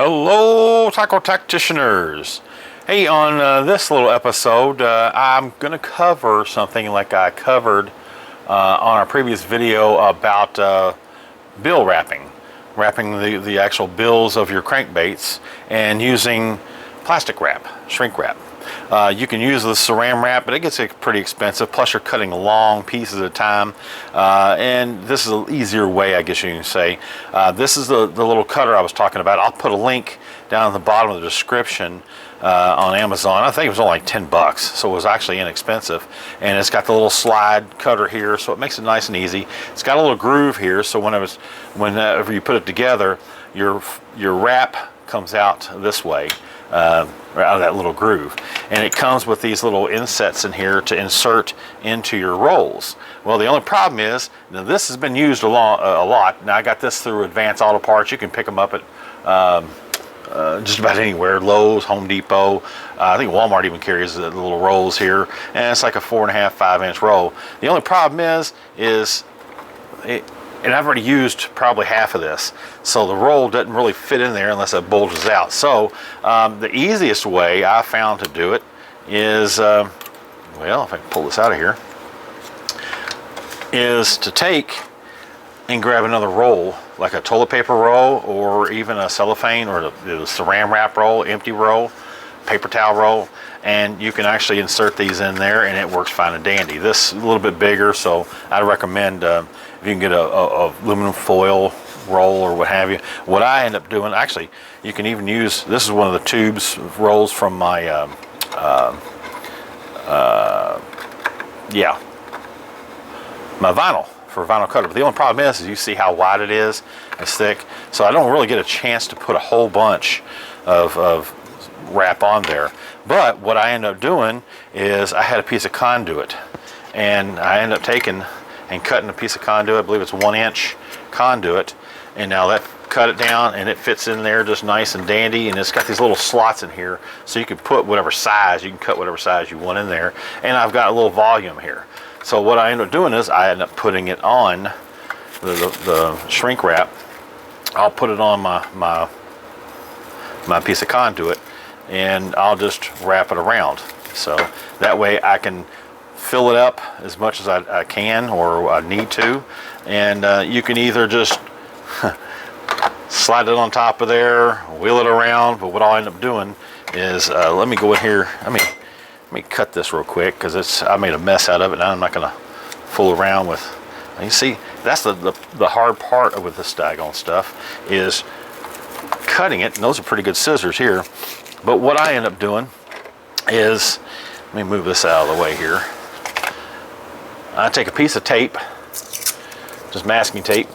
Hello, taco tacticianers. Hey, on this little episode, I'm going to cover something like I covered on our previous video about bill wrapping the actual bills of your crankbaits and using plastic wrap, shrink wrap. You can use the saran wrap, but it gets pretty expensive. Plus, you're cutting long pieces at a time. And this is an easier way, I guess you can say. This is the little cutter I was talking about. I'll put a link down at the bottom of the description on Amazon. I think it was only like 10 bucks, so it was actually inexpensive. And it's got the little slide cutter here, so it makes it nice and easy. It's got a little groove here, so whenever you put it together, your wrap comes out this way. Out of that little groove, and it comes with these little insets in here to insert into your rolls. Well, the only problem is now this has been used a lot. Now I got this through Advanced Auto Parts. You can pick them up at just about anywhere, Lowe's, Home Depot. I think Walmart even carries the little rolls here, and it's like a 4.5, 5-inch roll. The only problem is and I've already used probably half of this, so the roll doesn't really fit in there unless it bulges out. So the easiest way I found to do it is, well, if I can pull this out of here, is to take and grab another roll, like a toilet paper roll, or even a cellophane, or the saran wrap roll, empty roll, paper towel roll, and you can actually insert these in there and it works fine and dandy. This is a little bit bigger, so I recommend if you can get a aluminum foil roll or what have you. What I end up doing, actually, you can even use, this is one of the tubes rolls from my my vinyl cutter. But the only problem is you see how wide it is, it's thick, so I don't really get a chance to put a whole bunch of wrap on there. But what I end up doing is I had a piece of conduit, and I end up taking and cutting a piece of conduit. I believe it's 1-inch conduit, and now that cut it down and it fits in there just nice and dandy, and it's got these little slots in here so you can put whatever size, you can cut whatever size you want in there, and I've got a little volume here. So what I end up doing is I end up putting it on the shrink wrap. I'll put it on my piece of conduit, and I'll just wrap it around, so that way I can fill it up as much as I can or I need to. And you can either just slide it on top of there, wheel it around, but what I'll end up doing is let me go in here, let me cut this real quick, because I made a mess out of it, and I'm not going to fool around with. You see, that's the hard part with this daggone stuff, is cutting it, and those are pretty good scissors here. But what I end up doing is, let me move this out of the way here. I take a piece of tape, just masking tape,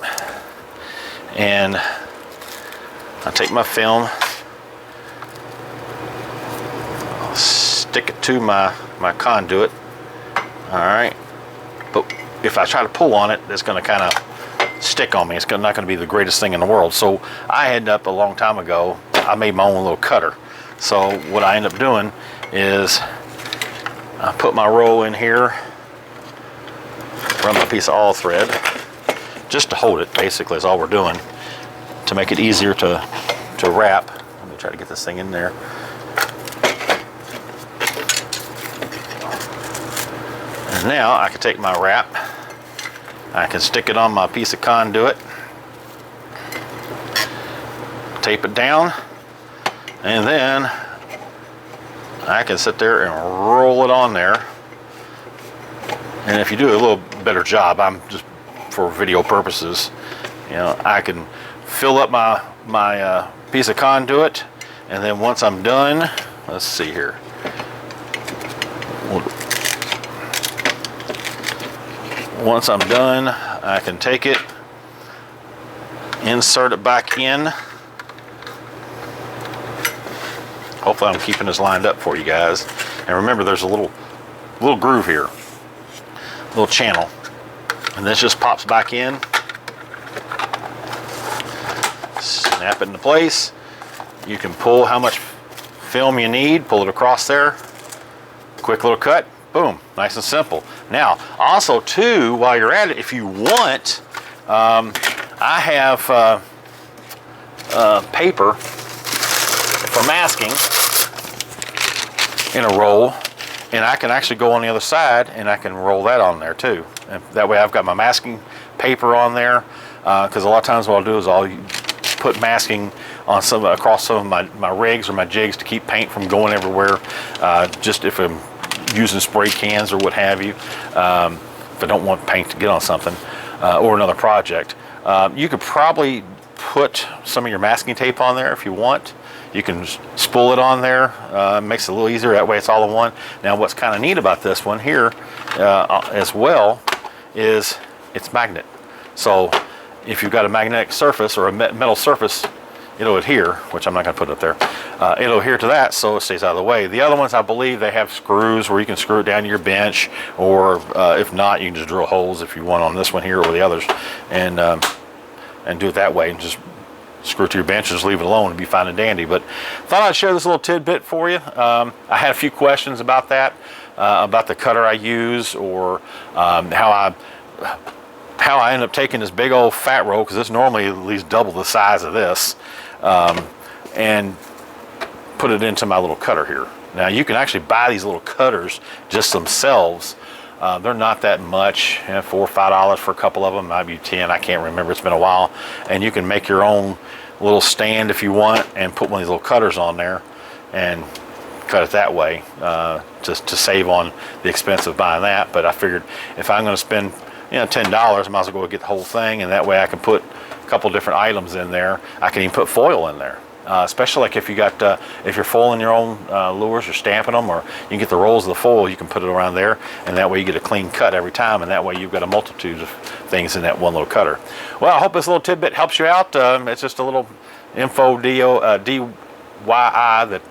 and I take my film, I'll stick it to my conduit. All right, but if I try to pull on it, it's going to kind of stick on me. It's not going to be the greatest thing in the world. So I end up, a long time ago, I made my own little cutter. So what I end up doing is I put my roll in here, run my piece of all thread, just to hold it, basically, is all we're doing, to make it easier to wrap. Let me try to get this thing in there. And now I can take my wrap, I can stick it on my piece of conduit, tape it down, and then I can sit there and roll it on there. And if you do a little better job, I'm just for video purposes, I can fill up my piece of conduit, and then once I'm done, let's see here. Once I'm done, I can take it, insert it back in. Hopefully I'm keeping this lined up for you guys. And remember, there's a little groove here, little channel, and this just pops back in. Snap it into place. You can pull how much film you need, pull it across there. Quick little cut, boom, nice and simple. Now, also too, while you're at it, if you want, I have paper for masking in a roll, and I can actually go on the other side and I can roll that on there too. And that way I've got my masking paper on there, because a lot of times what I'll do is I'll put masking on across some of my rigs or my jigs to keep paint from going everywhere, just if I'm using spray cans or what have you, if I don't want paint to get on something or another project. You could probably put some of your masking tape on there if you want. You can spool it on there. Makes it a little easier, that way it's all in one. Now what's kind of neat about this one here as well is it's magnet. So if you've got a magnetic surface or a metal surface, it'll adhere, which I'm not going to put up there. It'll adhere to that, so it stays out of the way. The other ones, I believe, they have screws where you can screw it down to your bench, or if not, you can just drill holes if you want on this one here or the others, and do it that way, and just screw it to your bench and just leave it alone and be fine and dandy. But thought I'd share this little tidbit for you. I had a few questions about that, about the cutter I use, or how I end up taking this big old fat roll, because it's normally at least double the size of this, and put it into my little cutter here. Now you can actually buy these little cutters just themselves. They're not that much, $4 or $5 for a couple of them, maybe 10, I can't remember, it's been a while. And you can make your own little stand if you want, and put one of these little cutters on there and cut it that way, just to save on the expense of buying that. But I figured if I'm going to spend $10, I might as well go get the whole thing, and that way I can put a couple different items in there. I can even put foil in there, especially like if you got if you're foiling your own lures or stamping them, or you can get the rolls of the foil, you can put it around there, and that way you get a clean cut every time, and that way you've got a multitude of things in that one little cutter. Well, I hope this little tidbit helps you out. It's just a little info DIY that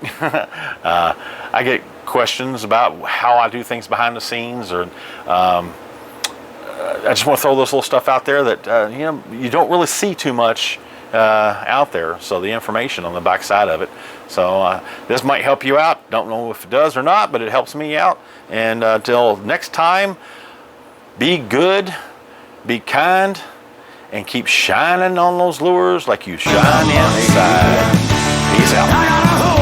I get questions about how I do things behind the scenes, or I just want to throw this little stuff out there that you don't really see too much out there. So the information on the back side of it. So this might help you out. Don't know if it does or not, but it helps me out. And until next time, be good, be kind, and keep shining on those lures like you shine inside. Peace out.